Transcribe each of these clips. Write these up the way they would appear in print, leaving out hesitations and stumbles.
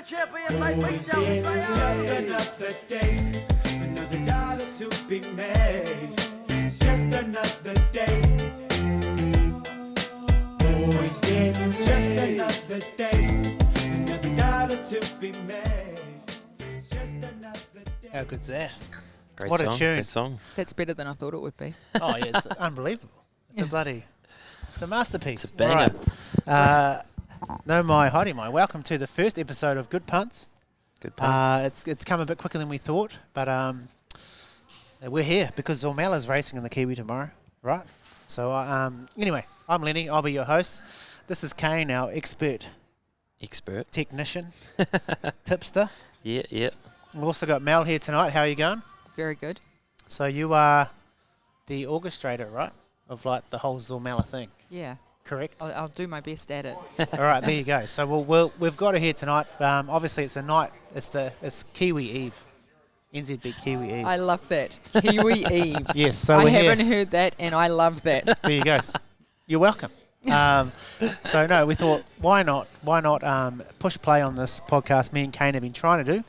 champion, mate. Beat down the Just another day, another dollar to be made. It's just another day. Boys, it's just another day, another dollar to be made. It's just another day. How good's that? Great What a song, tune. Great song. That's better than I thought it would be. Oh, yeah, it's unbelievable. It's it's a masterpiece. It's a banger. Right. No, my Heidi, my welcome to the first episode of Good Punts. Good punts. It's come a bit quicker than we thought, but we're here because Zormellas racing in the Kiwi tomorrow, right? So anyway, I'm Lennie. I'll be your host. This is Kane, our expert technician, tipster. Yeah. We've also got Mel here tonight. How are you going? Very good. So you are the orchestrator, right, of like the whole Zormella thing, Yeah. correct? I'll do my best at it. All right, there you go. So we've got her here tonight. Obviously, it's a night. It's Kiwi Eve, NZB Kiwi Eve. I love that. Kiwi Eve. Yes, so I we're here. haven't heard that, and I love that. There you go. You're welcome. So no, we thought why not push play on this podcast me and Kane have been trying to do,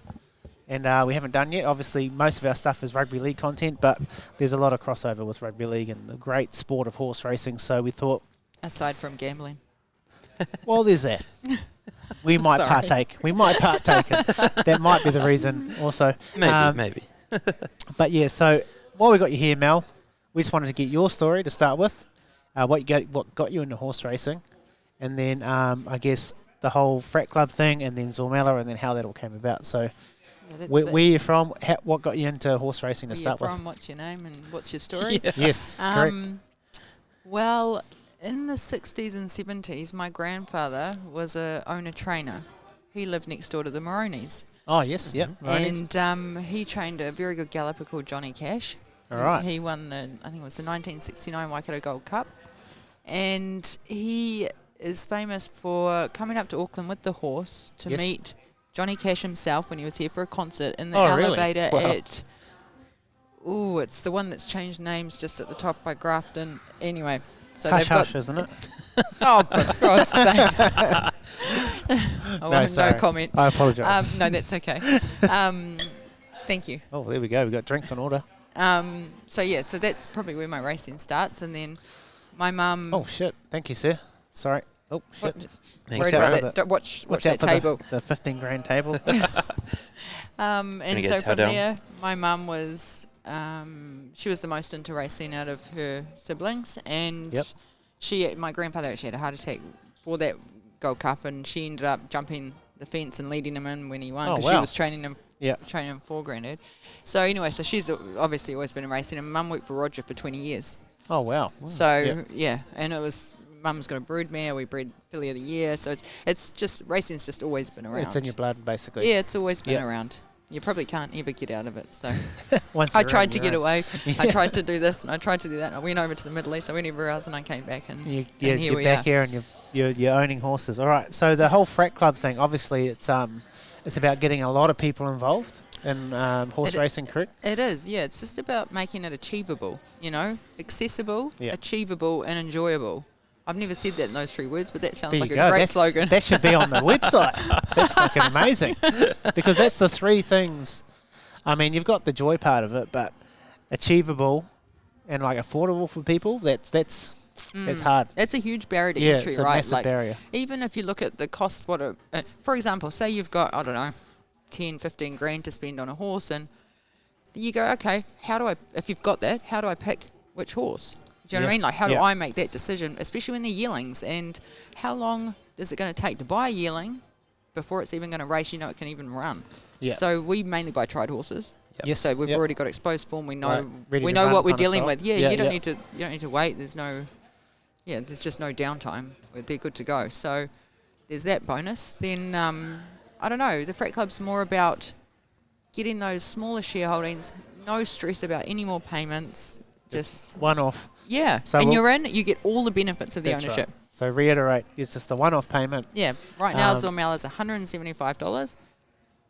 and we haven't done yet. Obviously, most of our stuff is rugby league content, but there's a lot of crossover with rugby league and the great sport of horse racing. So we thought, Aside from gambling. well, there's that. We might Sorry. partake. That might be the reason also. Maybe. But yeah, so while we got you here, Mel, we just wanted to get your story to start with. What got you into horse racing, and then I guess the whole frac club thing, and then Zormella, and then how that all came about. So where you from? What got you into horse racing to Where start you're with? from, what's your name, and what's your story? Yeah. Yes, correct. Well, in the 60s and 70s, my grandfather was a owner-trainer. He lived next door to the Maronis. Oh yes, yep. Right. And he trained a very good galloper called Johnny Cash. All right. He won I think it was the 1969 Waikato Gold Cup. And he is famous for coming up to Auckland with the horse to Yes. meet Johnny Cash himself when he was here for a concert in the Oh, really? elevator Wow. at... Ooh, it's the one that's changed names just at the top by Grafton. Anyway, so Hush they've got... hush, isn't it? Oh, for God's sake. No sorry. comment. I apologise. No, that's okay. Thank you. Oh, there we go. We got drinks on order. So that's probably where my racing starts, and then my mum. Oh shit! Thank you, sir. Sorry. Oh shit. Thanks, Worried out about for that. the- Don't watch Watch that out for table. the 15 grand table. And get so a from down. there, my mum was she was the most into racing out of her siblings, and my grandfather actually had a heart attack for that Gold Cup, and she ended up jumping the fence and leading him in when he won Oh, because she wow. was training him. Yeah. Training him for Grandad. So anyway, so she's obviously always been in racing, and Mum worked for Roger for 20 years. Oh wow. So and it was Mum's got a broodmare. We bred filly of the year. So it's just racing's just always been around. It's in your blood, basically. Yeah, it's always been Yep. around. You probably can't ever get out of it. So Once I you're tried in, to you're get in. away. I tried to do this and I tried to do that. I went over to the Middle East. I went everywhere else and I came back and here You're we back are. here and you're owning horses. All right. So the whole frac club thing, obviously, it's about getting a lot of people involved in horse racing, correct? It is, yeah. It's just about making it achievable, accessible, Yeah. achievable, and enjoyable. I've never said that in those three words, but that sounds There like you a go. great slogan. That should be on the website. That's fucking amazing. Because that's the three things. I mean, you've got the joy part of it, but achievable and like affordable for people, that's hard. It's a huge barrier to Yeah, entry, it's a right? massive barrier. Even if you look at the cost, for example, say you've got, I don't know, 10, 15 grand to spend on a horse, and you go, okay, if you've got that, how do I pick which horse? Do you know what I mean? Like, how do I make that decision, especially when they're yearlings? And how long is it going to take to buy a yearling before it's even going to race? It can even run. Yeah. So we mainly buy tried horses. Yes. So we've Yep. already got exposed form. We know Right, ready we to know run what we're kind of dealing style. with. Yeah, Yeah, you don't yeah. need to wait. There's just no downtime. They're good to go. So there's that bonus. Then I don't know. The frac club's more about getting those smaller shareholdings. No stress about any more payments. Just one off. yeah. So and we'll- you're in. You get all the benefits of the That's ownership. right. So reiterate, it's just a one-off payment. Yeah. Right now, Um, Zormella is $175.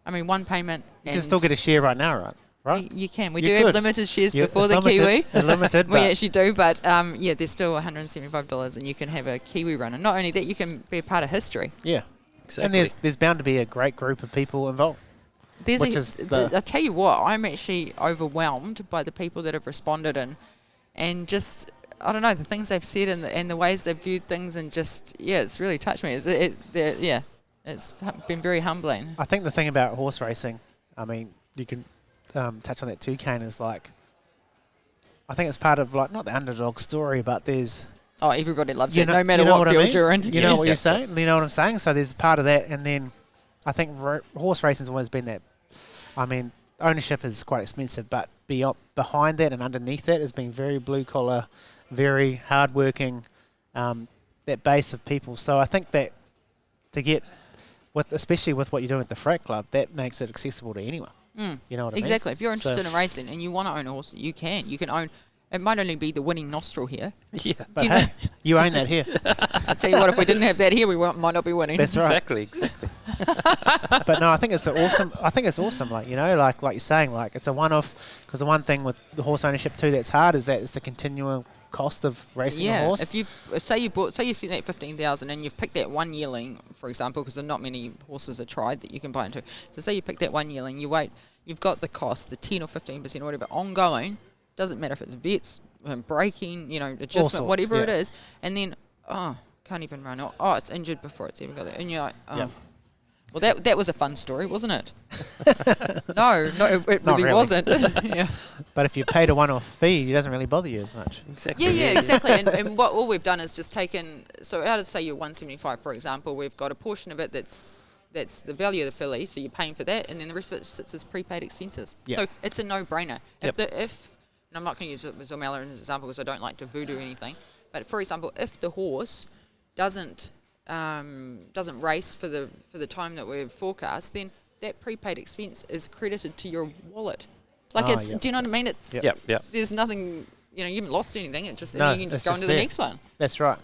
I mean, one payment. You can still get a share right now, right? You can. We You do have could. limited shares Yeah, before it's the limited, Kiwi. limited, We but actually do, but there's still $175 and you can have a Kiwi runner. Not only that, you can be a part of history. yeah. Exactly. And there's bound to be a great group of people involved. I tell you what, I'm actually overwhelmed by the people that have responded and just, I don't know, the things they've said and the ways they've viewed things, and just, it's really touched me. It's been very humbling. I think the thing about horse racing, I mean, you can touch on that too, Kane, is like, I think it's part of, like, not the underdog story, but there's... Oh, everybody loves it, no matter what field you're in. You know what you're saying? You know what I'm saying? So there's part of that, and then I think horse racing's always been that. I mean, ownership is quite expensive, but behind that and underneath that has been very blue-collar, very hard-working, that base of people. So I think that to get... especially with what you're doing at the frac club, that makes it accessible to anyone. You know what I mean? Exactly. If you're interested in racing and you want to own a horse, you can. You can own. It might only be the winning nostril here. Yeah. But hey, you own that here. I tell you what, if we didn't have that here, we might not be winning. That's right. Exactly. But no, I think it's awesome. I think it's awesome. Like, you know, like you're saying, like, it's a one-off. Because the one thing with the horse ownership too that's hard is that it's the continual cost of racing a horse. If you say you spent that 15,000 and you've picked that one yearling, for example, because not many horses are tried that you can buy into. So say you pick that one yearling, you wait, you've got the cost, the 10 or 15% or whatever ongoing. Doesn't matter if it's vets, breaking, adjustment, whatever it is, and then can't even run. Oh, it's injured before it's even got that, and you're like, Well, that was a fun story, wasn't it? No, it really wasn't. Yeah. But if you paid a one-off fee, it doesn't really bother you as much. Exactly. Yeah, exactly. And what all we've done is just taken. So out of say your 175, for example, we've got a portion of it that's the value of the filly, so you're paying for that, and then the rest of it sits as prepaid expenses. Yep. So it's a no-brainer. Yep. And I'm not going to use Zormella as an example because I don't like to voodoo anything. But for example, if the horse doesn't race for the time that we've forecast, then that prepaid expense is credited to your wallet. Like do you know what I mean? It's there's nothing, you haven't lost anything. It's just you can just go into the next one. That's right,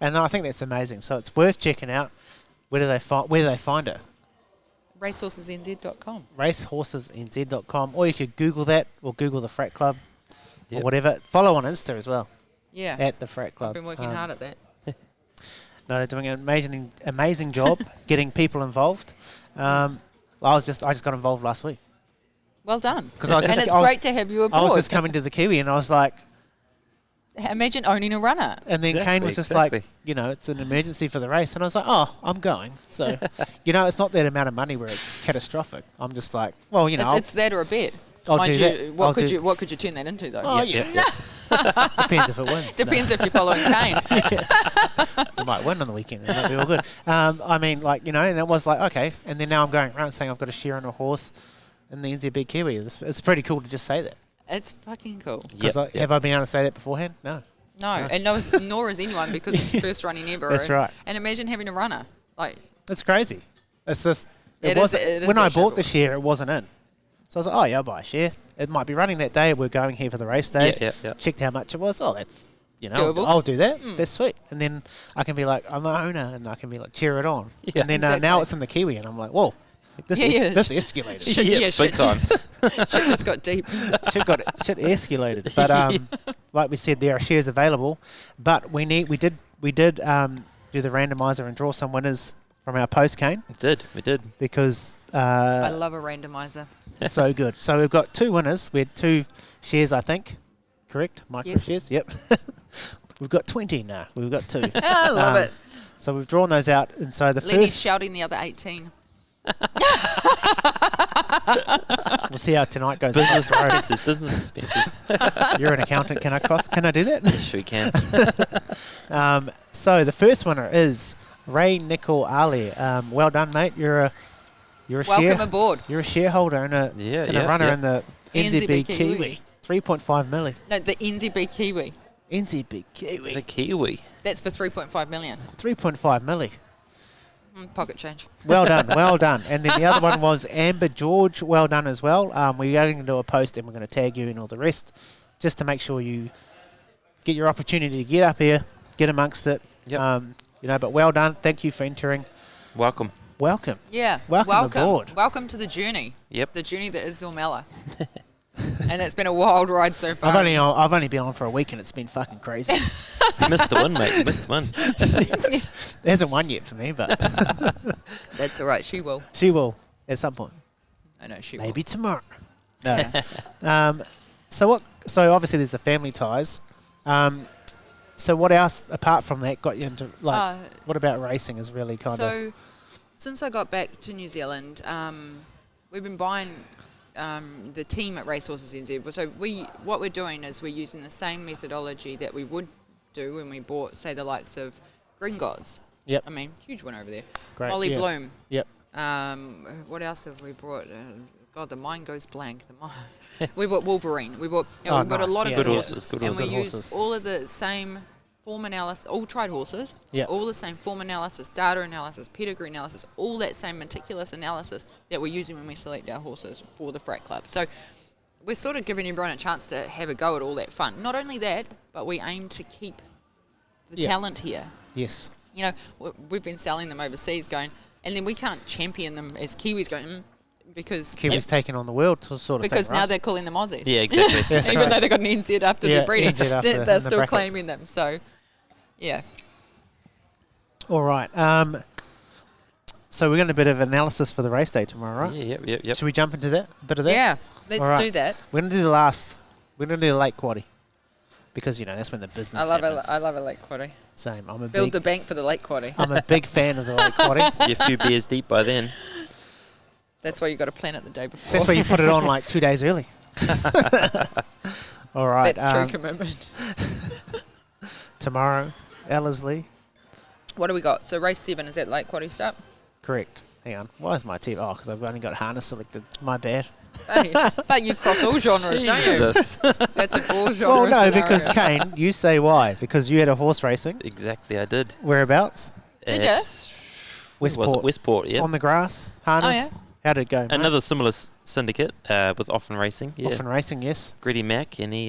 and I think that's amazing. So it's worth checking out. Where do they find it? Racehorsesenz.com. Racehorsesenz.com, or you could Google that, or Google the Frac Club, or whatever. Follow on Insta as well. Yeah. At the Frac Club. I've been working hard at that. No, they're doing an amazing job getting people involved. I just got involved last week. Well done. And it's great to have you aboard. I was just coming to the Kiwi and I was like, imagine owning a runner. And then Kane was just like, it's an emergency for the race. And I was like, I'm going. So, it's not that amount of money where it's catastrophic. I'm just like, well, it's that or a bet. I'll do that. What could you turn that into, though? Oh, yeah. Depends if it wins. Depends if you're following Kane. We might win on the weekend. It might be all good. And it was like, okay. And then now I'm going around saying I've got a share on a horse in the NZB Kiwi. It's pretty cool to just say that. It's fucking cool. Have I been able to say that beforehand? No. No. And nor is anyone because it's the first running ever. That's right. And imagine having a runner. It's crazy. It's just... When I bought the share, it wasn't in. So I was like, I'll buy a share. It might be running that day. We're going here for the race day. Yeah. Checked how much it was. Oh, that's, doable. I'll do that. That's sweet. And then I can be like, I'm an owner, and I can be like, cheer it on. Yeah, and then now it's in the Kiwi, and I'm like, whoa, this escalated. Shit. Big time. Shit just got deep. Shit escalated. But like we said, there are shares available. But we did do the randomizer and draw some winners from our post, Kane. We did. Because I love a randomizer. So good. So we've got two winners. We had 2 shares, I think. Correct? Micro shares? Yep. We've got 20 now. We've got 2. I love it. So we've drawn those out. And so the Lennie's first... shouting the other 18. We'll see how tonight goes. Business expenses. You're an accountant. Can I do that? Sure you can. So the first winner is Ray Nickel Ali. Well done, mate. You're a Welcome aboard. You're a shareholder and a runner in the NZB Kiwi. 3.5 million. No, the NZB Kiwi. NZB Kiwi. The Kiwi. That's for 3.5 million. 3.5 million. Pocket change. Well done. And then the other one was Amber George. Well done as well. We're going to do a post and we're going to tag you and all the rest just to make sure you get your opportunity to get up here, get amongst it. Yep. But well done. Thank you for entering. Welcome. Yeah. Welcome aboard. Welcome to the journey. Yep. The journey that is Zormella. And it's been a wild ride so far. I've only been on for a week and it's been fucking crazy. You missed the one, mate. You missed the one. There hasn't won yet for me, but That's all right. She will. she will at some point. I know she Maybe tomorrow. No. So obviously there's the family ties. So what else apart from that got you into will. what about racing is really kind of So, since I got back to New Zealand, we've been buying the team at Racehorses NZ. So what we're doing is we're using the same methodology that we would do when we bought, say, the likes of Green Gods. Yep. I mean, huge one over there. great. Molly yeah. Bloom. Yep. What else have we brought? God, the mind goes blank. We bought Wolverine. We bought a lot nice, of yeah. Good horses. horses, good And we horses. used Horses. all of the same form analysis, all tried horses, Yeah. all the same form analysis, data analysis, pedigree analysis, all that same meticulous analysis that we're using when we select our horses for the frac club. So we're sort of giving everyone a chance to have a go at all that fun. Not only that, but we aim to keep the Yeah. talent here. Yes. You know, we've been selling them overseas going, and then we can't champion them as Kiwis going, because Kiwi's taking on the world sort of because thing, now right? they're calling them Aussies. Yeah, exactly. That's Even right. though they got an NZ after Yeah, their breeding, NZ after in they're the still brackets. claiming them. So, yeah. All right. So we're going to do a bit of analysis for the race day tomorrow, right? Yeah, yep. Should we jump into that? A bit of that? Yeah, let's All right. do that. We're going to do the last. We're going to do the late quaddie because that's when the business. I love happens. a late quaddie. Same. I'm a Build big. the bank for the late quaddie. I'm a big fan of the late quaddie. You're a few beers deep by then. That's why you got to plan it the day before. That's why you put it on like 2 days early. All right. That's true commitment. Tomorrow, Ellerslie. What do we got? So race 7, is that late quaddie start? Correct. Hang on. Why is my team? Oh, because I've only got harness selected. My bad. Hey, but you cross all genres, don't you? Jesus. That's a all genre Well, no, scenario. because Kane, you say why? Because you had a horse racing. Exactly, I did. Whereabouts? Did ya? Where was it? Westport. Westport, yeah. On the grass. Harness. Oh, yeah. How did it go? mate? Another similar syndicate with Often Racing. Yeah. Often racing, yes. Gritty Mac, and he...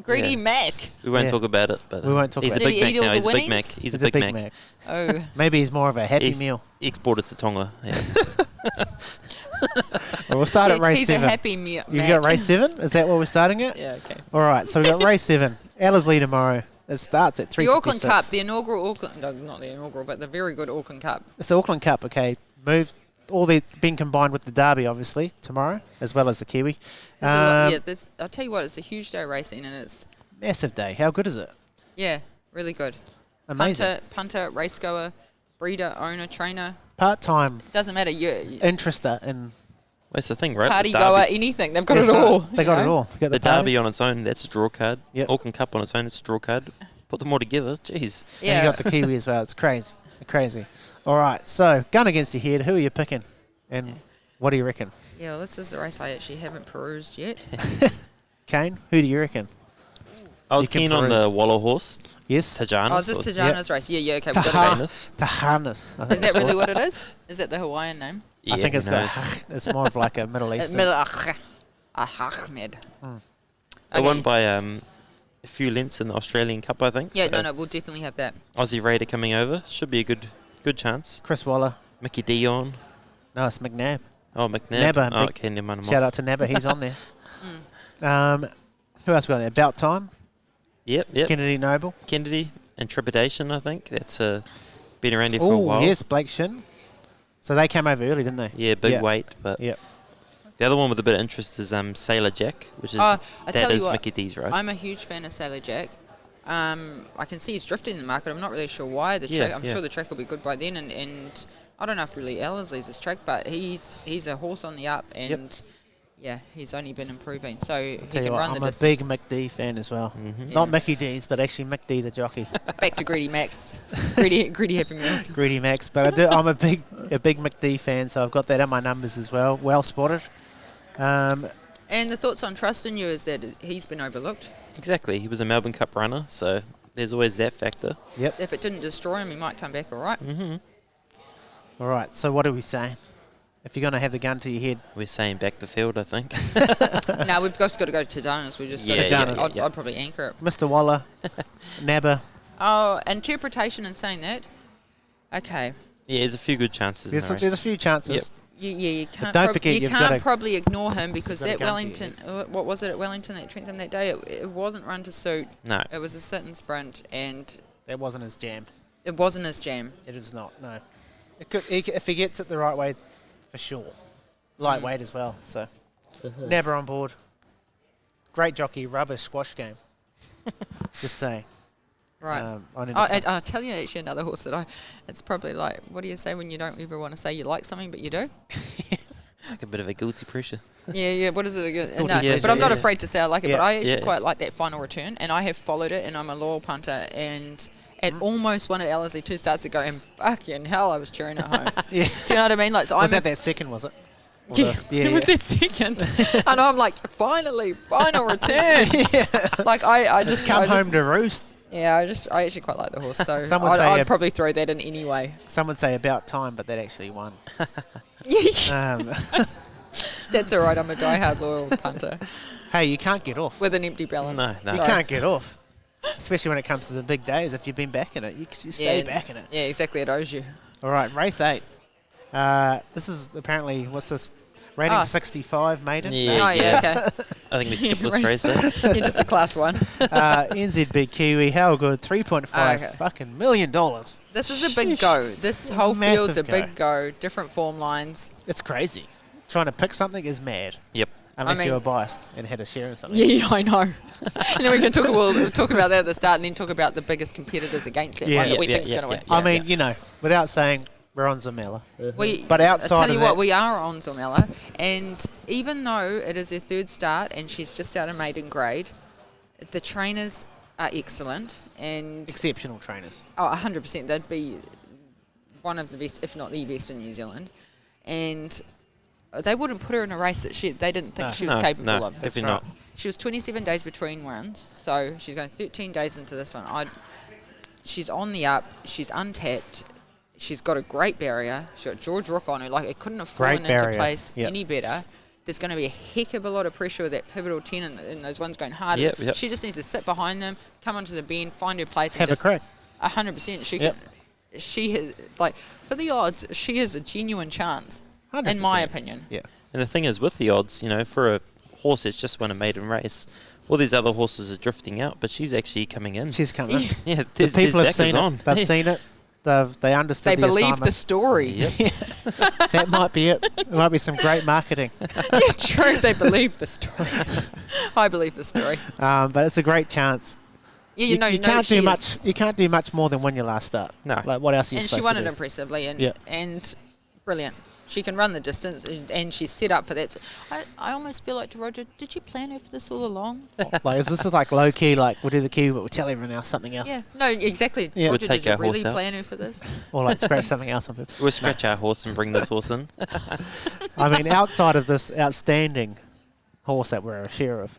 Greedy yeah. Mac. We won't Yeah. talk about it, but We won't talk he's about a it. big Did he Mac eat all now. the He's a big Mac. winnings? He's a big Mac. Oh, Maybe he's more of a happy He's- meal. Exported to Tonga. Yeah. Well, we'll start at race he's 7. a happy meal. You've got race 7? Is that what we're starting at? Yeah, okay. All right, so we've got race 7. Ellerslie tomorrow. It starts at 3:56. The Auckland Cup, the inaugural Auckland, no, not the inaugural, but the very good Auckland Cup. It's the Auckland Cup, okay. Moved. All the been combined with the Derby, obviously, tomorrow, as well as the Kiwi. There's a lot, yeah, I'll tell you what, it's a huge day of racing, and it's, Massive day. How good is it? yeah, really good. Amazing. Punter, race goer, breeder, owner, trainer, Part-time doesn't matter. You interester in... That's the thing, right? party The goer, Derby, anything. They've got That's it right. all. They got it all. You got the party, Derby on its own, that's a draw card. Yep. Auckland Cup on its own, it's a draw card. Put them all together, jeez. and Yeah. you got the Kiwi as well. It's crazy. Crazy. All right, so gun against your head. Who are you picking? And what do you reckon? Yeah, well, this is the race I actually haven't perused yet. Kane, who do you reckon? I was You can keen on the peruse. Waller horse, Yes? Tajana. Oh, is this Tajana's race? Yeah, okay. We've got Taha. it. famous. To harness. I think Is that that's really what- what it is? Is that the Hawaiian name? I think it's who got. knows? It's more of like a Middle Eastern. Ahmed. They won by a few lengths in the Australian Cup, I think. Yeah, so no, we'll definitely have that. Aussie Raider coming over. Should be a good chance. Chris Waller. Mickey Dion. No, it's McNabb. Oh, McNabb. Nabba, Oh, big okay, never mind. I'm Shout off. out to Nabba. He's on there. Who else we got there? About Time. Yep. Kennedy Noble. Kennedy. Intrepidation, I think. That's been around here for a Oh, while. yes, Blake Shin. So they came over early, didn't they? Yeah, big Yeah. weight. But Yep. the other one with a bit of interest is Sailor Jack, which is I that tell you is what, Mickey D's, right? I'm a huge fan of Sailor Jack. I can see he's drifting in the market. I'm not really sure why. Yeah, I'm yeah. sure the track will be good by then. And I don't know if really Ellerslie's his track, but he's a horse on the up, and yeah, he's only been improving. So he Tell can you what, run I'm the a distance. big McD fan as well. Mhm. Not Yeah. Mickey D's, but actually Mick D, the jockey. Back to Greedy Max. Greedy Happy Meals. Greedy Max. But I'm a big McD fan, so I've got that in my numbers as well. Well spotted. And the thoughts on Trust in You is that he's been overlooked. Exactly. He was a Melbourne Cup runner, so there's always that factor. Yep. If it didn't destroy him, he might come back all right. Mm-hmm. All right. So what are we saying? If you're going to have the gun to your head, We're saying back the field, I think. No, we've just got to go to Tajanas. We just got Yeah, to. yeah, I'd, yeah. I'd probably anchor it. Mr. Waller, Nabba. Oh, interpretation and saying that. Okay. Yeah, there's a few good chances. There's in the a race. few chances. You can't. don't forget, you you've can't gotta- probably ignore him because gotta that come to Wellington. What was it at Wellington that Trentham that day? It wasn't run to suit. No. It was a sit and sprint, and That wasn't his jam. it wasn't his jam. It is not. No. It could, if he gets it the right way, for sure. Lightweight as well. So, Nabber on board. Great jockey, rubber squash game. Just saying. Right. I'll tell you actually another horse that it's probably like, what do you say when you don't ever want to say you like something but you do? It's like a bit of a guilty pressure. Yeah, what is it? No, pleasure, but I'm not yeah. afraid to say I like it, Yeah. but I actually Yeah. quite like that final return, and I have followed it, and I'm a loyal punter, and it almost won at Ellerslie 2 starts ago, and fucking hell, I was cheering at home. Yeah. Do you know what I mean? Like, so Was I'm that second, was it? Or yeah, the- it was that second. And I'm like, finally, final return. Like, I just... Come I just- home to roost. Yeah, I actually quite like the horse, so Some would say I'd a- probably throw that in anyway. Some would say about time, but that actually won. That's all right, I'm a diehard loyal punter Hey, you can't get off. with an empty balance. No. You Sorry. can't get off. Especially when it comes to the big days. If you've been back in it, you stay back in it. Yeah, exactly, it owes you. All right, race 8. This is apparently, what's this? Rating Ah. 65 maiden. Yeah. Oh, yeah, okay. I think we skipped this Right. race. Eh? You're just a class 1. NZB Kiwi, how good? $3.5 Okay. fucking million. This is a big go. This whole field's a Massive big go. Different form lines. It's crazy. Trying to pick something is mad. Yep. Unless mean- you were biased and had a share in something. Yeah, I know. And then we can we'll talk about that at the start and then talk about the biggest competitors against that Yeah. one that we Yeah, think's yeah, going to win. I mean, you know, without saying we're on Zormella. But I outside tell of you that- what, we are on Zormella, and even though it is her 3rd start and she's just out of maiden grade, the trainers are excellent, and Exceptional trainers. 100%, they'd be one of the best, if not the best in New Zealand, and they wouldn't put her in a race that they didn't think she was capable of. Definitely not. She was 27 days between runs, so she's going 13 days into this one. She's on the up, she's untapped, she's got a great barrier, she's got George Rook on her, like it couldn't have fallen Great into barrier, place yep. any better. There's going to be a heck of a lot of pressure with that pivotal 10 and those ones going hard. Yep, yep. She just needs to sit behind them, come onto the bend, find her place. Have and a crack. 100%. Yep. She has, like, for the odds, she has a genuine chance, in my 100%. opinion. Yeah. And the thing is, with the odds, you know, for a horse that's just won a maiden race, all these other horses are drifting out, but she's actually coming in. She's coming. Yeah, The there's people have backers seen on. it. They've Yeah. seen it. They understood They the believe the assignment. story. Yep. That might be it. It might be some great marketing. Yeah, true. They believe the story. I believe the story. But it's a great chance. Yeah, You, you know, you no, can't she do is. much. You can't do much more than win your last start. No. Like what else are you And she supposed won to it do? impressively, and Yeah. and brilliant. She can run the distance, and she's set up for that. I almost feel like, to Roger, did you plan her for this all along? Like if this is like low key, like we'll do the Kiwi, but we'll tell everyone else something else, Yeah, no, exactly. Yeah. Roger, We'll take did you our really horse out. plan her for this? or like scratch something else on purpose. We'll scratch our horse and bring this horse in. I mean, outside of this outstanding horse that we're a share of,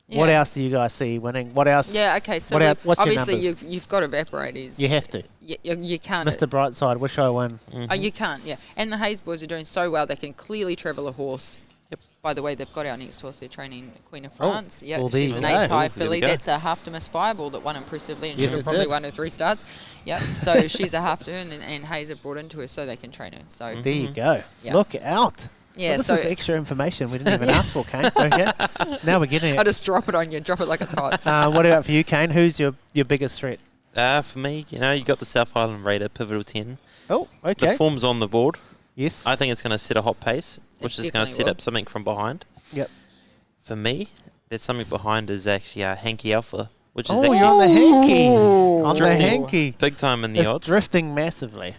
what Yeah. else do you guys see winning? What else? Yeah, okay, so what's your obviously numbers? you've got evaporators. You have to. You can't. Mr. Brightside, wish I win. Oh, you can't, yeah. And the Hayes boys are doing so well, they can clearly travel a horse. Yep. By the way, they've got our next horse, they're training Queen of Oh, France. Yeah, well, there she's you an go. ace high There we filly. go. That's a half to miss fireball that won impressively and Yes, should have it probably did. won her 3 starts. Yep, so she's a half to, and Hayes have brought into her so they can train her. So, There you go. Yeah. Look out. yeah, Well, this so is extra information we didn't even ask for, Kane. Okay. Now we're getting I it. just drop it on you, drop it like it's hot. What about for you, Kane? Who's your biggest threat? For me, you know, you got the South Island Raider, Pivotal 10. Oh, The okay. form's on the board. Yes. I think it's going to set a hot pace, which It is going to definitely set will. up something from behind. Yep. For me, there's something behind is actually Hanky Alpha, which is Oh, actually you're on the hanky. On the Drifting. hanky. big time in the It's odds. drifting massively.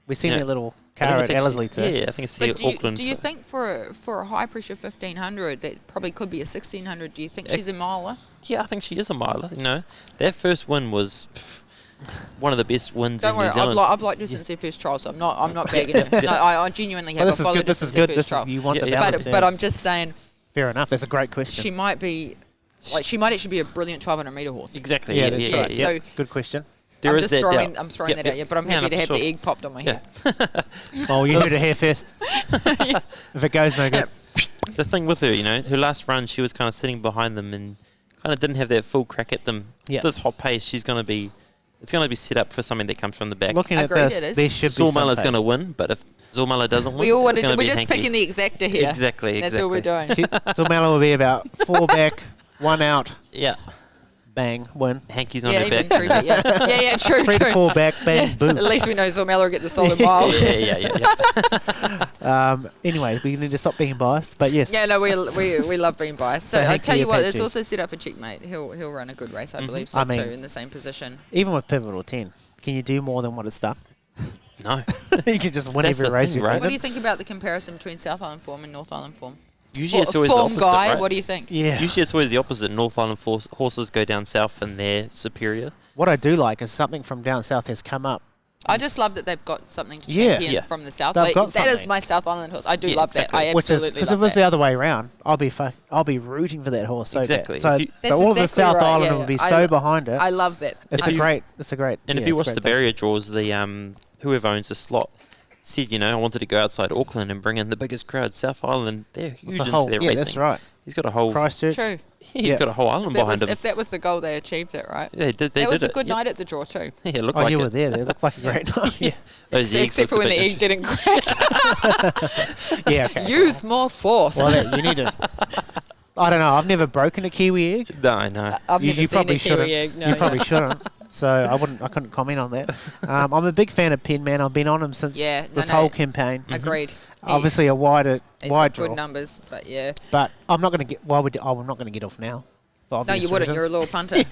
We've seen Yeah. that little I think car it's at actually- Ellerslie too. Yeah, I think it's the But Auckland. do you think for a high pressure 1500 that probably could be a 1600? Do you think she's a miler? Yeah, I think she is a miler. You know, that first win was one of the best wins Don't in worry, New Zealand. I've liked her since her first trial, so I'm not bagging her. No, I genuinely have. Well, I this is followed good. her This is since her good. first This is trial. you want Yeah, the yeah. balance. But I'm just saying, Fair enough. That's a great question. she might be, like, she might actually be a brilliant 1200 metre horse. Exactly. yeah, that's right. yeah. Yep. So- Good question. There I'm is just that throwing, doubt. I'm throwing Yep, that yep. at you, but I'm Yeah, happy no, to for have sure. the egg popped on my head. Oh, you heard it here first. If it goes no good. The thing with her, you know, her last run, she was kind of sitting behind them and kind of didn't have that full crack at them. Yeah. This hot pace, it's going to be set up for something that comes from the back. Looking at Agreed, this, it is. there should be some Zormella's going to pace. win, but if Zormella doesn't win. We all it's wanted. gonna We're be just Hanky. picking the exacta here. Exactly. That's all we're doing. Zormella will be about 4 back, 1 out, Yeah. bang, win. Hanky's on Yeah, her even back. 3 yeah, true, 3 to true. 4 back, bang, boom. At least we know Zormella will get the solid mile. Yeah. Anyway, we need to stop being biased, but yes. Yeah, no, we love being biased. So So I Hanky tell you what, it's Apache. also set up for checkmate. He'll run a good race, I believe so I mean- too, in the same position. Even with Pivotal 10, can you do more than what it's done? No. You can just win That's every the race thing, you right? run What do you in. think about the comparison between South Island form and North Island form? Usually it's always the Form opposite, guy, right? what do you think? Yeah. Usually it's always the opposite. North Island horses go down south and they're superior. What I do like is something from down south has come up. I just love that they've got something to Yeah. champion Yeah. from the south. They've Like, got that is something. my South Island horse. I do Yeah, love exactly. that. I Which is absolutely because if love it was that. the other way around, I'll be rooting for that horse so Exactly. bad. So If you- the- That's all of the exactly South right, Island yeah, will be yeah. so behind it. I love that. It's If a you- great. And yeah, if you it's watch a the great thing. barrier draws, the whoever owns the slot said, I wanted to go outside Auckland and bring in the biggest crowd. South Island, they're huge It's a into whole, their yeah, racing. that's right. He's got a whole Christchurch. True. he's Yeah. got a whole island behind him. If that was the goal, they achieved it, right? They did. They That was did a good it. night at the draw too. Yep. Yeah, it looked Oh, like you it. were there. It looked like a great night. Yeah. Those eggs Except for looked when a the bit egg didn't crack. Yeah. Okay. Use more force. Well, you need to. I don't know. I've never broken a kiwi egg. No, no. I've you never you seen probably a shouldn't. kiwi egg. No, you probably shouldn't. So I couldn't comment on that. I'm a big fan of Penn Man. I've been on him since Yeah, no, this no. whole campaign. Agreed. Obviously, a wide He's wide got draw. good numbers, but yeah. But I'm not going to get. I'm not going to get off now. For No, obvious you wouldn't. reasons. You're a little punter.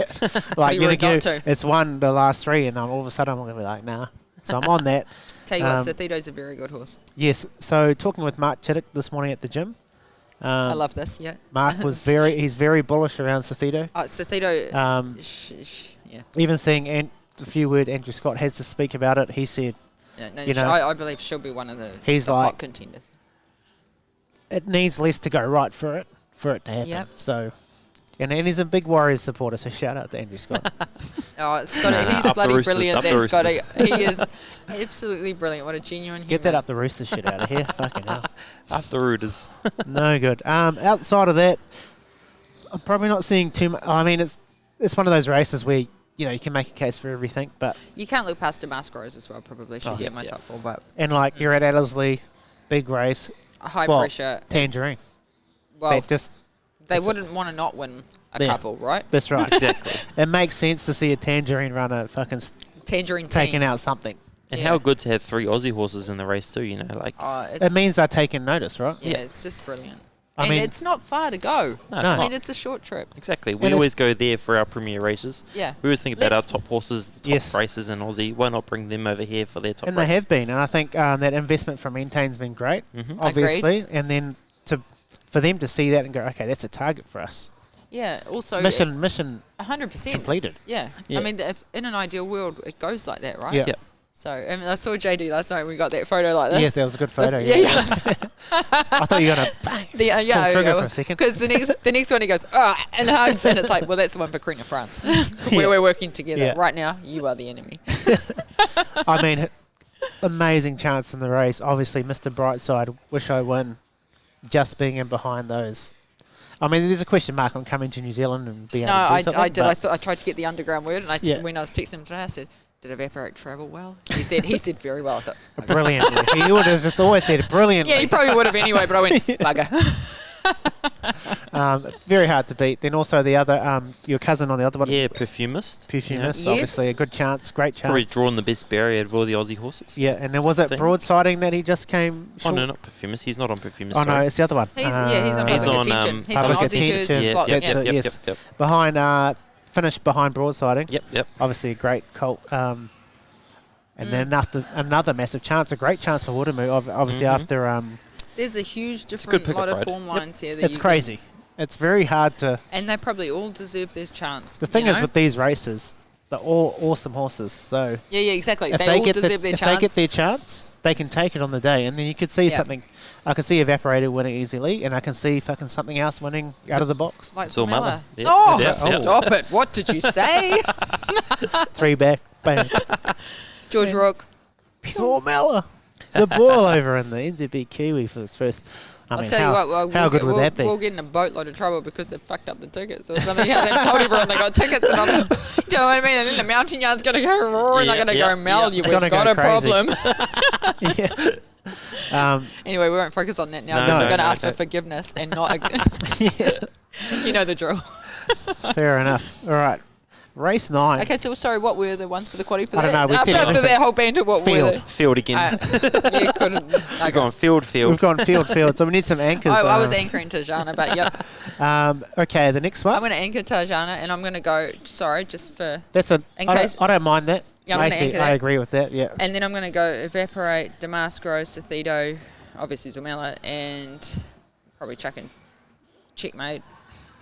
Like you would've got to. it's won the last 3, and all of a sudden I'm going to be like, nah. So I'm on that. Tell you what, Um, Sathito's a very good horse. Yes. So talking with Mark Chittick this morning at the gym. I love this. Yeah. Mark was he's very bullish around Sathito. Sathito. Yeah. Even seeing a few word Andrew Scott has to speak about it, he said Yeah, no, You know, I believe she'll be one of the, he's the like- hot contenders. it needs less to go right for it to happen. Yep. So, and he's a big Warriors supporter, so shout out to Andrew Scott. Oh, Scotty, Nah, he's up the bloody Roosters, brilliant. up the That Scotty, Roosters. he is absolutely brilliant. What a genuine Get that human. up the rooster shit out of here. Fucking hell. Up the rooters. No good. Outside of that, I'm probably not seeing too much. I mean, it's one of those races where you can make a case for everything, but You can't look past Damascos as well. Probably should Oh, get yeah, my yeah. top 4, but and like you're at Addersley, big race, high well, pressure. Tangerine. Well, That just they that's wouldn't want to not win a Yeah. couple, right? that's right. Exactly. It makes sense to see a Tangerine runner fucking Tangerine taking team. out something. And Yeah. how good to have 3 Aussie horses in the race too, like It's, It means they're taking notice, right? yeah, it's just brilliant. I And mean- it's not far to go. No, it's No. I mean, not. it's a short trip. Exactly. We And it's- always go there for our premier races. Yeah. We always think about Let's- our top horses, the top Yes. races in Aussie. Why not bring them over here for their top And race? they have been, and I think that investment from Entain's been great, Mhm. obviously. And then for them to see that and go, okay, that's a target for us. Yeah. Also, Mission 100%. completed. Yeah. Yeah. I mean, if in an ideal world, it goes like that, right? Yeah. Yep. So, I mean, I saw JD last night. We got that photo like this. Yes, that was a good photo. Yeah, Yeah. I thought you were gonna. Yeah, Pull trigger for a second. Because the next one he goes, and hugs, and it's like, well, that's the one for Karina France. Yeah. Where we're working together. Yeah. Right now, you are the enemy. I mean, amazing chance in the race. Obviously, Mr. Brightside, wish I win. Just being in behind those. I mean, there's a question mark on coming to New Zealand and being No, able to do I something, did. but I tried to get the underground word, and Yeah. when I was texting him today, I said, "Did Evaporate travel well?" He said very well. I thought, okay. brilliantly. He would have just always said brilliantly. Yeah, he probably would have anyway, but I went bugger. Very hard to beat. Then also the other, your cousin on the other one, Yeah, Perfumist. Perfumist, Yeah. obviously a good chance, great Probably chance. drawn the best barrier out of all the Aussie horses. Yeah, and then was it Thing. broadsiding that he just came Oh, short? no, not Perfumist. He's not on Perfumist. Oh, no, sorry. it's the other one. He's on He's public on, attention. He's on Public Aussie Attention. Tours Yeah, slot. yep, Yeah. yep, yep, yes. yep, Behind, finished behind broadsiding. yep, yep. Obviously a great colt. And then another massive chance, a great chance for Woodamoo, obviously Mhm. after... There's a huge good different pickup lot of ride. form lines here. That it's you crazy. It's very hard to... and they probably all deserve their chance. The thing you is know? with these races, they're all awesome horses. So yeah, exactly. if They they all get deserve their if chance. they get their chance, they can take it on the day. And then you could see Yeah. something. I can see Evaporator winning easily, and I can see fucking something else winning out of the box. like Zormella. Zormella. Yep. Oh, Yep, yep. stop it! What did you say, 3 back, bang. George Rook? Zormella. It's a ball over in the NZB Kiwi for his first. I mean, I'll tell you what, how we'll good would we'll, that be? We'll get in a boatload of trouble because they've fucked up the tickets or something. Yeah, they've told everyone they got tickets, and I'm, do you know what I mean? And then the mountain yard's going to go roar, and Yeah, they're going to yeah, go, Mel, yeah. you've It's gonna got go a crazy. problem. Yeah. Anyway, we won't focus on that now No, because no, we're going to no, ask no. for forgiveness and not. Yeah, You know the drill. fair enough. All right, race 9. Okay, so sorry, what were the ones for the quaddy for I don't that? know, we After, said after everything. that whole banter, what were Field. they? Field again. Yeah, couldn't. We're Okay. going field. We've gone field. So we need some anchors. I was anchoring Tajana, but yep. Okay, the next I'm one. going to anchor Tajana, and I'm going to go. Sorry, just for. That's a. In I case- don't, I don't mind that. Yeah, I'm gonna Actually, anchor I that. agree with that. Yeah. And then I'm going to go Evaporate, Damascro, Cethido, obviously Zormella, and probably chuck in Checkmate.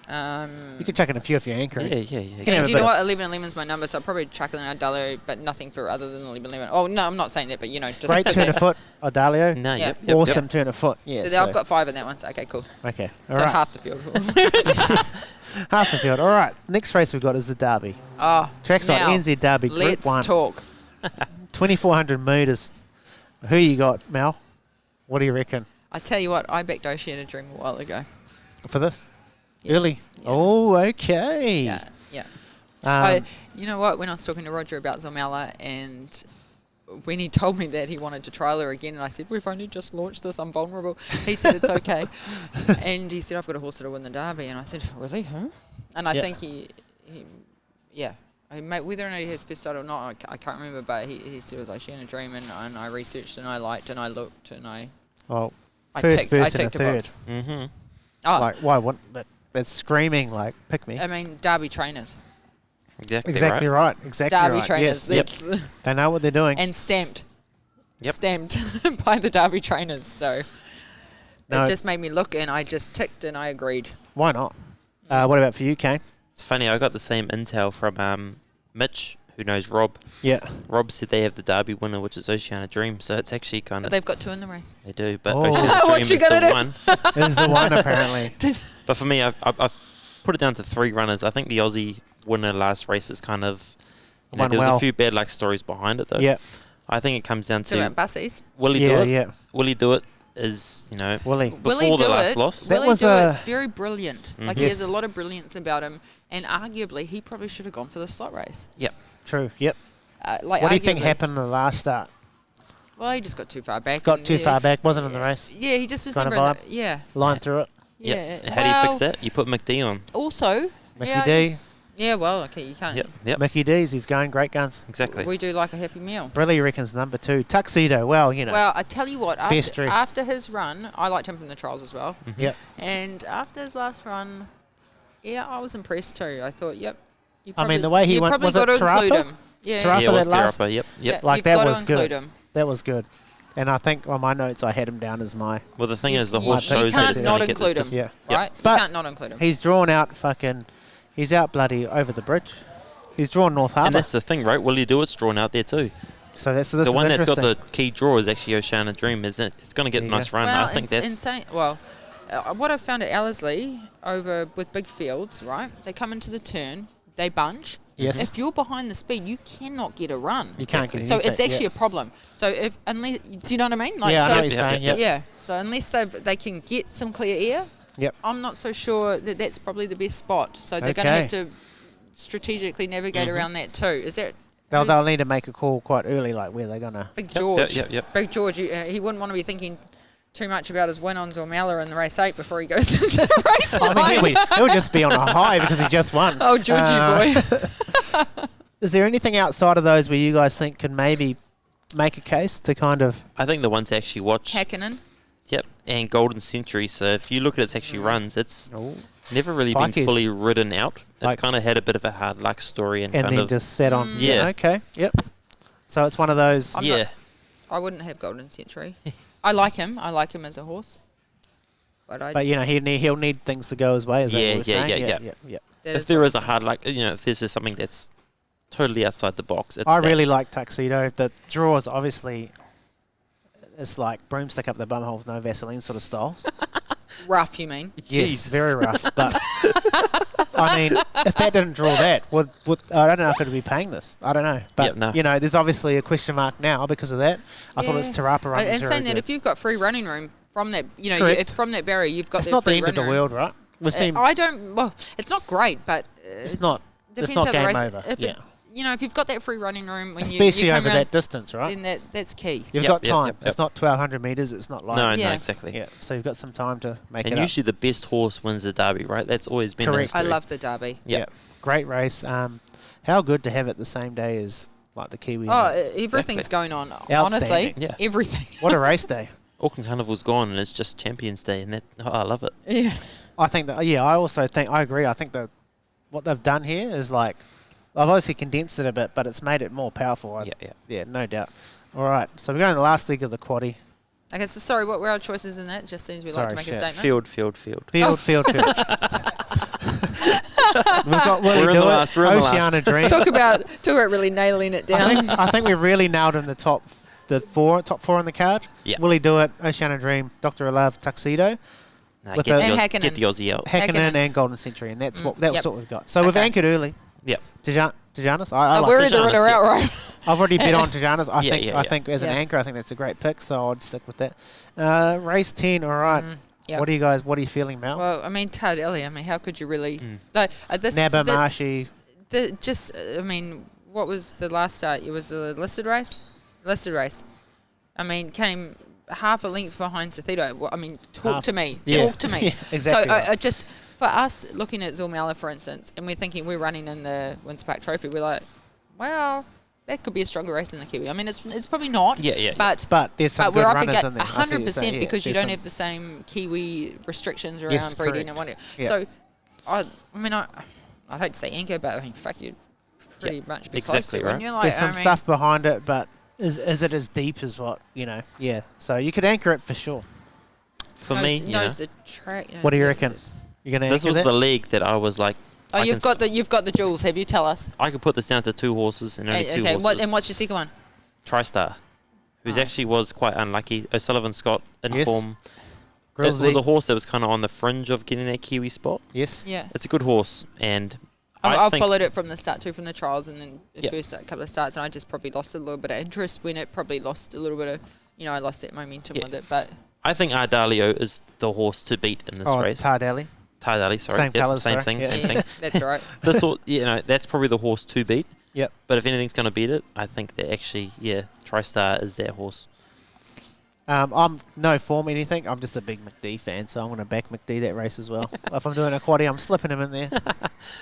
You can chuck in a few if you're anchoring. Yeah. Can And have do a you know bit what? 11 Lemon's my number, so I'll probably chuck in Ardalio, but nothing for other than 11 Lemon. Oh, no, I'm not saying that, but you know, just. Great turn of foot, Odalio. No, Yeah. yep. Awesome turn of foot. Yeah. So I've got 5 in that one, so okay, cool. Okay. So All right. half the field. Half the field. All right. Next race we've got is the Derby. Oh, Trackside now, NZ Derby Group let's 1. talk. 2,400 metres. Who you got, Mel? What do you reckon I tell you what, I backed Oceana Dream a while ago. for this? Yeah. Early. Yeah. Oh, okay. Yeah, yeah. Um, You know what? When I was talking to Roger about Zormella, and when he told me that he wanted to trial her again, and I said, we've only just launched this, I'm vulnerable. He said, it's okay. And he said, I've got a horse that'll win the Derby. And I said, really? Who? And I Yeah. think he yeah. Whether or not he has first start or not, I can't remember, but he said it was Oceana Dream, and I researched, and I liked, and I looked, and I well, I first, ticked- I first, and a ticked a third. box. Mm-hmm. Oh, Like, why? What? That's screaming like, pick me. I mean, Derby trainers. Exactly right. right. Exactly Derby right. trainers. Yes. Yep. That's- They know what they're doing. and stamped. Yep. Stamped by the Derby trainers. So No. it just made me look, and I just ticked, and I agreed. Why not? What about for you, Kane? It's funny. I got the same intel from Mitch, who knows Rob. Yeah. Rob said they have the Derby winner, which is Oceana Dream. So it's actually kind But of they've got 2 in the race. they do, but Oh. Oceana What Dream you is the gonna do? one. It was the one, apparently. But for me, I've put it down to 3 runners. I think the Aussie winner last race is kind of. Won There was well. a few bad stories behind it though. Yeah. I think it comes down So to about bussies. will he do Yeah, it? yeah. Will he do it? Is Willie. Will he before the do last it? loss. That Will was he do a- it? It's very brilliant. Like, he has Yes. a lot of brilliance about him. And arguably, he probably should have gone for the slot race. True. Yep. Like, What do you think arguably. happened in the last start? Well, he just got too far back. Got and too far back. Wasn't in the race. Yeah, he just was Kind of never in vibe. the, yeah. Line through it. Yeah. Yep. How do you fix that? You put McD on. Also, Mickey yeah, D. Yeah, well, okay, you can't. Yep. Yep. Mickey D's. He's going great guns. Exactly. We do like a happy meal. Brilly reckons number 2. Tuxedo. Well, you know. Well, I tell you what, Best dressed. after his run, I liked him from the trials as well. Yep. And after his last run, yeah, I was impressed too. I thought, yep. You I mean, the way he you went- probably was got it to include Tarapa? him. Yeah, Tarapa Yeah, it was that last- Tarapa. Yep. Yep. yeah, Like, you've that got was to good. include him. That was good. And I think on my notes I had him down as my. Well, the thing You- is, the you- horse you shows that can't it's not going to get include this. him. Yeah. Right? But you can't not include him. He's drawn out fucking. He's out bloody over the bridge. He's drawn North And Harbour. that's the thing, right? Will he do it's drawn out there too? So this The is one that's got interesting. the key draw is actually Oceana Dream, isn't it? It's going to get There a you nice go. run. Well, I think that's insane. Well, what I found at Ellerslie over with big fields, right? They come into the turn, they bunch. Yes. If you're behind the speed, you cannot get a run. You can't get So anything, it's actually yeah. a problem. So if unless, do you know what I mean? Like, Yeah, I so know what you're Yeah, saying. yeah, Yep. yeah. So unless they can get some clear air, Yep. I'm not so sure that that's probably the best spot. So they're going to Okay. have to strategically navigate around that too. Is that who's- They'll need to make a call quite early, like where they're gonna. Big Yep, George? yep. Big George. He wouldn't want to be thinking too much about his win on Zormella in the race 8 before he goes into the race I line. mean, he'll just be on a high because he just won. Oh, Georgie boy. Is there anything outside of those where you guys think can maybe make a case to kind of? I think the one to actually watch. Hakkinen. Yep, and Golden Century. So if you look at its actually runs, it's Oh, never really Pikeys. been fully ridden out. It's Like- kind of had a bit of a hard luck story and and kind then of just set on. Yeah. Okay. Yep. So it's one of those. I'm yeah. not- I wouldn't have Golden Century. I like him. I like him as a horse. But I. But you know he'll need things to go his way. Is that Yeah, what we're yeah, saying? yeah. yeah. that If there what is a hard luck, if this is something that's totally outside the box, it's I that. really like Tuxedo. The draw is obviously. It's like broomstick up the bumhole with no Vaseline sort of styles. rough, you mean? Yes, Jeez. very rough. But I mean, if that didn't draw that, would I don't know if it'd be paying this. I don't know. But no. you know, there's obviously a question mark now because of that. I thought it's Tarapa running And very saying that good. if you've got free running room from that, Correct. if from that barrier, you've got It's that not the free end of the running room. world, right? We've seen I don't. Well, it's not great, but it's not. It's depends not how the game race. over. If Yeah. it, you know, if you've got that free running room when Especially you come over around, that distance, right? then that's key. You've Yep, got yep, time. yep, It's not 1,200 metres. It's not like... No, Yeah. exactly. Yeah, so you've got some time to make And it up. usually the best horse wins the Derby, right? That's always been Correct. I history. love the Derby. Yeah. Great race. How good to have it the same day as like the Kiwi. Oh, and everything's Exactly. going on. Honestly, Outstanding. Yeah. everything. the- what a race day. Auckland Carnival's gone and it's just Champions Day, and I love it. Yeah. I think that, I also think, I agree. I think that what they've done here is like, I've obviously condensed it a bit, but it's made it more powerful. Yeah, no doubt. All right, so we're going to the last leg of the quaddie. Okay, so sorry, what were our choices in that? Just seems we like to Sorry, make a shit. statement. Field. Field. We've got Willie We're in Do the It, last, we're in the last. Oceana Dream. Talk about really nailing it down. I think we've really nailed in the top four on the card. Yeah. Willie Do It, Oceana Dream, Dr. Love, Tuxedo, Nah, With get, the- the, And get the Aussie out. Hackenen Hackenen. and Golden Century, and that's Mm, that's yep. what we've got. So we've Okay. anchored early. Yep. Tijanis, I like we're Tijanis. either in or yeah. out, right? I've already bet on Tijanis. I Yeah, think yeah, I yeah. think as an Yeah. anchor, I think that's a great pick. So I'd stick with that. Race 10. All right. Yep. What are you feeling, Mel? Well, I mean, Tardelli, I mean, how could you really... Mm. Like, this, Nabba, Marshy. I mean, what was the last start? It was a listed race? Listed race. I mean, came half a length behind Sathito. Well, I mean, talk Half. to me. Yeah. Talk to me. Yeah, exactly So right. I just, for us, looking at Zormellas, for instance, and we're thinking we're running in the Windsor Park Trophy, we're like, well, that could be a stronger race than the Kiwi. I mean, it's probably not. Yeah. But There's some but good we're up runners against in there. I see what you're saying, 100% yeah. because you There's don't some- have the same Kiwi restrictions around Yes, breeding correct. and whatever. Yeah. So, I'd hate to say anchor, but I mean, fuck, you'd pretty much be close exactly to it, right. wouldn't you? Like, There's I some mean, stuff behind it, but is it as deep as what, Yeah. So you could anchor it for sure. For knows- me, knows the track. What do you reckon? You're going to this anchor was that? the league that I was like, Oh, I you've can got the jewels. Have you? Tell us. I could put this down to 2 horses and only 2 Okay. horses. And what's your second one? TriStar, who's Oh. actually was quite unlucky. O'Sullivan Scott in Yes. form. It Grillsy. was a horse that was kind of on the fringe of getting that Kiwi spot. Yes. Yeah. It's a good horse, and I've I think followed it from the start too, from the trials and then the Yep. first couple of starts, and I just probably lost a little bit of interest when it probably lost a little bit of, I lost that momentum Yeah. with it. But I think Ardalio is the horse to beat in this race. Tardelli. Tardelli, sorry. Same colours, same sorry. thing, Yeah. same thing. that's all right. This horse, that's probably the horse to beat. Yep. But if anything's going to beat it, I think that actually, TriStar is that horse. I'm no form anything. I'm just a big McD fan, so I'm going to back McD that race as well. If I'm doing a quaddie, I'm slipping him in there.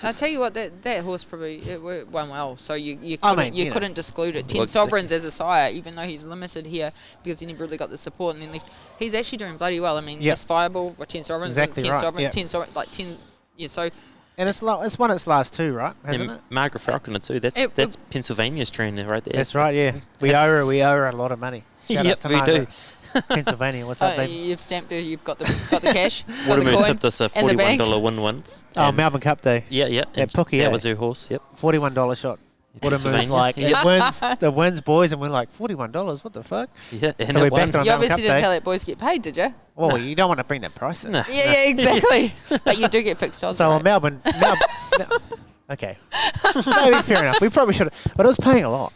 I'll tell you what, that horse probably won well. So you I couldn't, mean, couldn't exclude it. 10 Well, Sovereigns as a sire, even though he's limited here because he never really got the support and then left. He's actually doing bloody well. I mean, Yep. he's viable with 10 Sovereigns, Exactly 10 right, Sovereigns, yep. 10 Sovereigns, like 10. Yeah, so And it's won its last 2, right? Hasn't And it? Margaret Falconer too. That's Pennsylvania's trainer right there. That's right. Yeah, we owe her a lot of money. Shout out Yep, to we Margaret. do. Pennsylvania, what's up, baby? you've stamped her, you've got the cash, got the Watermoon coin, tipped us a and the bank. $41 win once. Oh, and- Melbourne Cup Day, Yeah. That and Pookie, That eh? was her horse. Yep. $41 shot. Watermoon's Pennsylvania. like Yep. it wins, boys, and we're like $41. What the fuck? Yeah. And So we it won. backed on You Melbourne obviously Cup didn't Day. tell that boys get paid, did you? Well, you don't want to bring that price in. Nah. Yeah, exactly. But you do get fixed odds. So right? on Melbourne, okay, maybe fair enough. We probably should have, but it was paying a lot.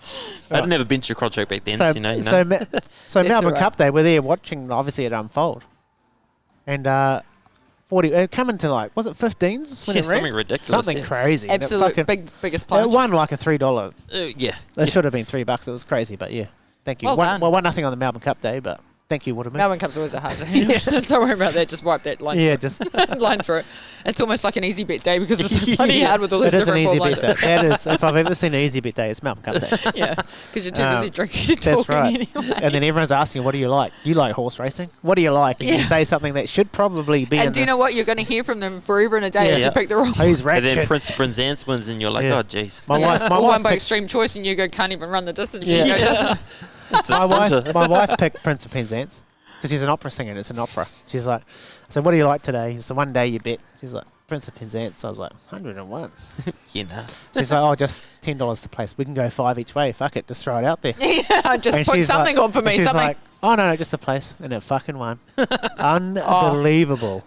I didn't have a bench of contract back then, So, you know. so Melbourne alright. Cup Day, we're there watching obviously it unfold, and 40 it coming to like, was it 15s when Yeah, it ran? something ridiculous, something yeah. crazy. And it Absolute fucking- biggest It punch. won like a $3. Yeah. It should have been $3. It was crazy, but yeah, thank you. Well done. Well, 1-0 on the Melbourne Cup Day, but thank you, Waterman. Melbourne Cup's always a hard day. Don't worry about that. Just wipe that line. Yeah, just line through it. It's almost like an easy bet day because it's bloody hard with all those it is an different easy form bet lines. day. That is, if I've ever seen an easy bet day, it's Melbourne Cup Day. Yeah, because you're too busy Um, drinking and That's talking right. anyway. And then everyone's asking, what do you like? You like horse racing? What do you like? And you Yeah. say something that should probably be in And do you the... know what? You're going to hear from them forever and a day Yeah. if you Yeah. pick the wrong one. He's And ratchet. then Prince of Penzance wins, and you're like, Yeah. oh, jeez. My wife, Or one by picked, extreme choice and you go, can't even run the distance. Yeah. You go, doesn't. It's a my sprinter. wife picked Prince of Penzance because she's an opera singer and it's an opera. She's like, so what do you like today? He said, one day you bet. She's like, Prince of Penzance. I was like, 101. You know. She's like, oh, just $10 to place. We can go 5 each way. Fuck it. Just throw it out there. Yeah, just And put she's something like- on for me. and she's Something. like, oh, no, just a place. And it fucking won. Unbelievable.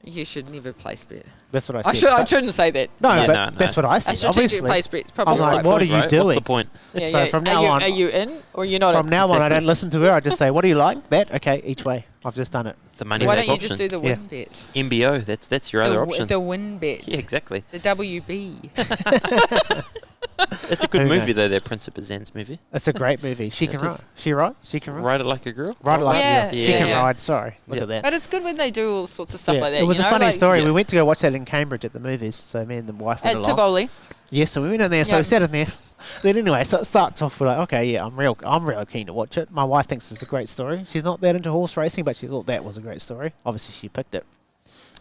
You should never place bet. That's what I I said. I But- shouldn't say that. No, Yeah, but no, no. that's what I A said, strategic obviously. place bet is probably I'm like, right. what are you Right? What's doing? the point? Yeah, So yeah. from now on- are you in or you're not From in? now on, I Exactly. don't listen to her. I just say, what do you like? That? Okay, each way. I've just done it. The money Why back don't you option. just do the Yeah. win bet? MBO, that's your other option. The win bet. Yeah, exactly. The WB. It's a good Who movie knows? though. That Prince of Penzance movie. It's a great movie. She It can is. ride. She rides. She can ride. Ride it like a girl. Ride it like Yeah, She can yeah. ride. Sorry, look Yeah. at that. But it's good when they do all sorts of stuff Yeah, like that. it was you a know, funny like, story. Yeah. We went to go watch that in Cambridge at the movies. So me and the wife went At along. Tivoli. Yes, so we went in there. So Yeah. we sat in there. Then anyway, so it starts off with like, okay, yeah, I'm real keen to watch it. My wife thinks it's a great story. She's not that into horse racing, but she thought that was a great story. Obviously, she picked it.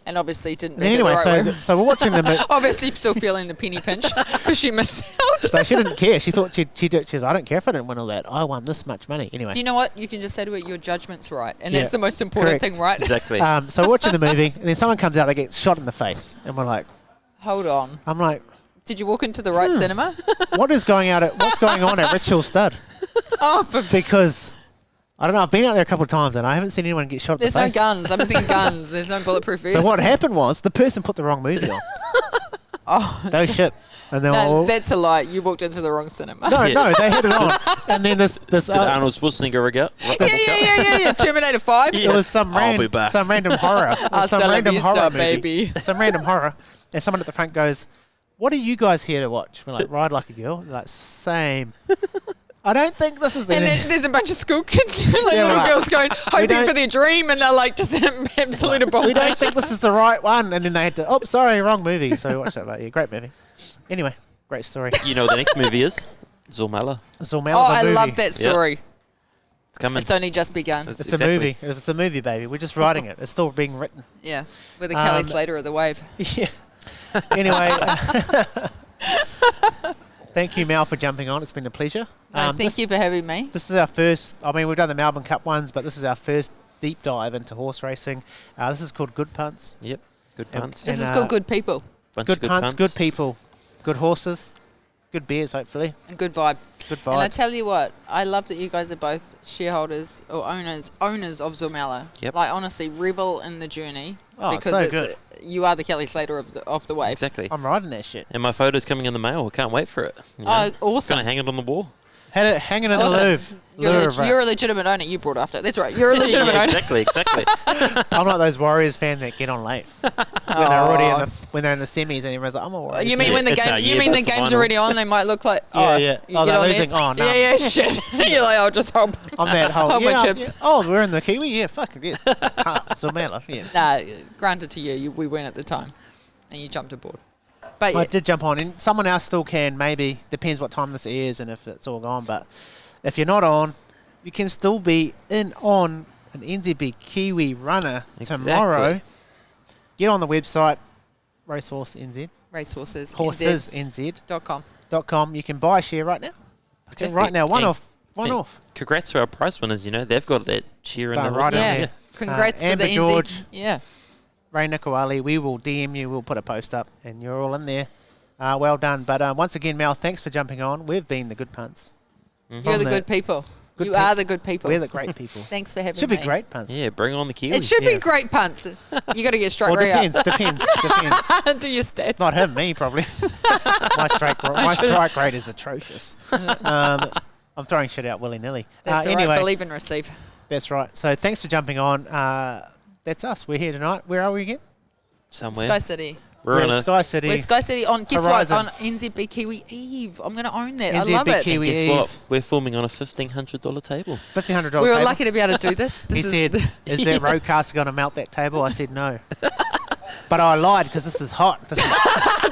And obviously didn't And make anyway, it the so right way. so we're watching the movie. Obviously still feeling the penny pinch because she missed out. So she didn't care. She thought she did. She says, I don't care if I didn't win all that. I won this much money anyway. Do you know what? You can just say to it, your judgment's right. And Yeah, that's the most important correct. thing, right? Exactly. So we're watching the movie, and then someone comes out, they get shot in the face, and we're like, Hold on. I'm like, Did you walk into the right cinema? what's going on at Rich Hill Stud? Oh, for Because I don't know. I've been out there a couple of times, and I haven't seen anyone get shot in there's the no face. guns. I haven't seen guns. There's no bulletproof vests. So what happened was the person put the wrong movie on. Oh, No shit. And then no, that's a lie. You walked into the wrong cinema. no, Yeah. they had it on, and then this Did Arnold Schwarzenegger rig out? Yeah. Terminator 5. it was some I'll be back. random horror. It was Hasta some la random vista, horror movie. baby. Some random horror, and someone at the front goes, "What are you guys here to watch?" We're like, "Ride Like a Girl." They're like, same. I don't think this is the. And then there's a bunch of school kids, like Yeah, little right. girls going, hoping don't- for their dream, and they're like just absolute we bullshit. don't think this is the right one, and then they had to. Oh, sorry, wrong movie. So we watched that. But yeah, great movie. Anyway, great story. You know what the next movie is? Zormella. Zormellas, Oh, a I movie. love that story. It's coming. It's only just begun. It's a movie. It's a movie, baby. We're just writing it. It's still being written. Yeah, with the Kelly Um, Slater of the wave. Yeah. Anyway, thank you, Mal, for jumping on. It's been a pleasure. No, thank this, you for having me. This is our first. I mean, we've done the Melbourne Cup ones, but this is our first deep dive into horse racing. This is called Good Punts. Yep. Good And- punts. This and, is called Good People Bunch Good of punts, good people, good horses, good beers, hopefully. and Good Vibe. Good And I vibes. tell you what, I love that you guys are both shareholders or owners of Zormella. Yep. Like honestly, revel in the journey Oh, because so it's good. You are the Kelly Slater of the wave. Exactly. I'm riding that shit. And my photo's coming in the mail. I can't wait for it. You know? Oh, awesome. Gonna hang it on the wall. Had it hanging in the Awesome. Louvre. You're a legitimate owner. You brought after. That's right. You're a legitimate Yeah, owner. exactly. I'm like those Warriors fans that get on late when they're already in the when they're in the semis and everyone's like, I'm a Warriors. You mean fan. when the It's game? our You year, mean the that's the game's final. already on? They might look like Yeah, yeah. You Oh, get they're on losing. there. Oh, no. Yeah, shit. You're like, I'll just hold. I'm that whole. Hold my yeah, chips. yeah. Oh, we're in the Kiwi. Yeah, fuck it. Yeah. Zormella. Yeah. Nah, granted to you, we went at the time, and you jumped aboard. But yeah, I did jump on, and someone else still can. Maybe depends what time this airs and if it's all gone. But if you're not on, you can still be in on an NZB Kiwi runner Exactly. tomorrow. Get on the website, Racehorse NZ, racehorses. Horses NZ. .com. .com. You can buy a share right now. Exactly. Right now, one And- off. One and off. Congrats to our prize winners. You know they've got that cheer in They're there. right wasn't on it? Yeah. there. Congrats to Amber the George. NZ. Yeah. Ray Nicoali, we will DM you. We'll put a post up, and you're all in there. Well done. But once again, Mel, thanks for jumping on. We've been the good punts. You're From the the- good people. Good You peop- are the good people. We're the great people. Thanks for having Should me. be great punts. Yeah, bring on the Kiwi. It should Yeah. be great punts. You got to get strike Well, rate depends. Depends. Do your stats. Not him, me probably. my strike rate is atrocious. I'm throwing shit out willy nilly. That's all Anyway, right. Believe and receive. that's right. So thanks for jumping on. That's us. We're here tonight. Where are we again? Somewhere. Sky City. We're in at a Sky City. We're Sky City on, guess Horizon. what, on NZB Kiwi Eve. I'm going to own that. I NZB love it. Kiwi. Guess Eve. what? We're filming on a $1,500 table. $1,500. We were table. lucky to be able to do this. He This said, "Is that roadcaster going to melt that table?" I said, "No." But I lied because this is hot. This is,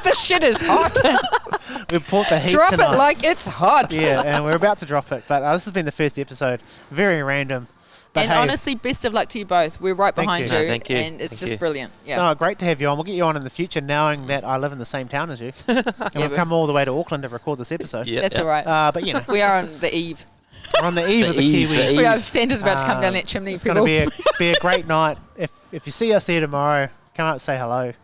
the shit is hot. we brought the heat Drop tonight. it like it's hot. Yeah, and we're about to drop it. But this has been the first episode. Very random. But And hey, honestly, best of luck to you both. We're right Thank behind you. you. No, thank you. And it's Thank just you. brilliant. Yeah. no, great to have you on. We'll get you on in the future, knowing that I live in the same town as you, and we've but- come all the way to Auckland to record this episode. Yeah, That's yeah. all right. But you know, We are on the eve. we're on the eve of the eve, Kiwi. the eve. We have Santa's about to come down Um, that chimney. It's People. going to be a great night. If you see us here tomorrow, come up and say hello. If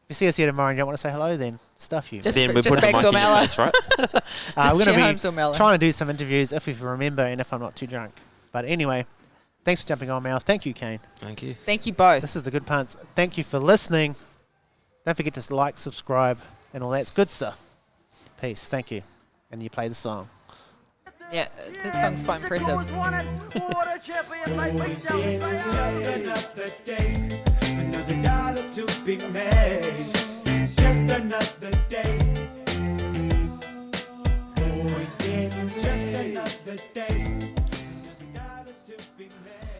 you see us here tomorrow and you don't want to say hello, then stuff you. Just- Then we just put a back mic in your Zormella. face, right? Just we're going share to home be Zormella. trying to do some interviews if we remember and if I'm not too drunk. But anyway, thanks for jumping on, Mal. Thank you, Kane. Thank you. Thank you both. This is the Good Punts. Thank you for listening. Don't forget to like, subscribe, and all that's good stuff. Peace. Thank you. And you play the song. Yeah, this song's quite impressive. Was one and quarter champion, mate. Beat down It's Australia. just another day, another dollar to be made. It's just another day. another day.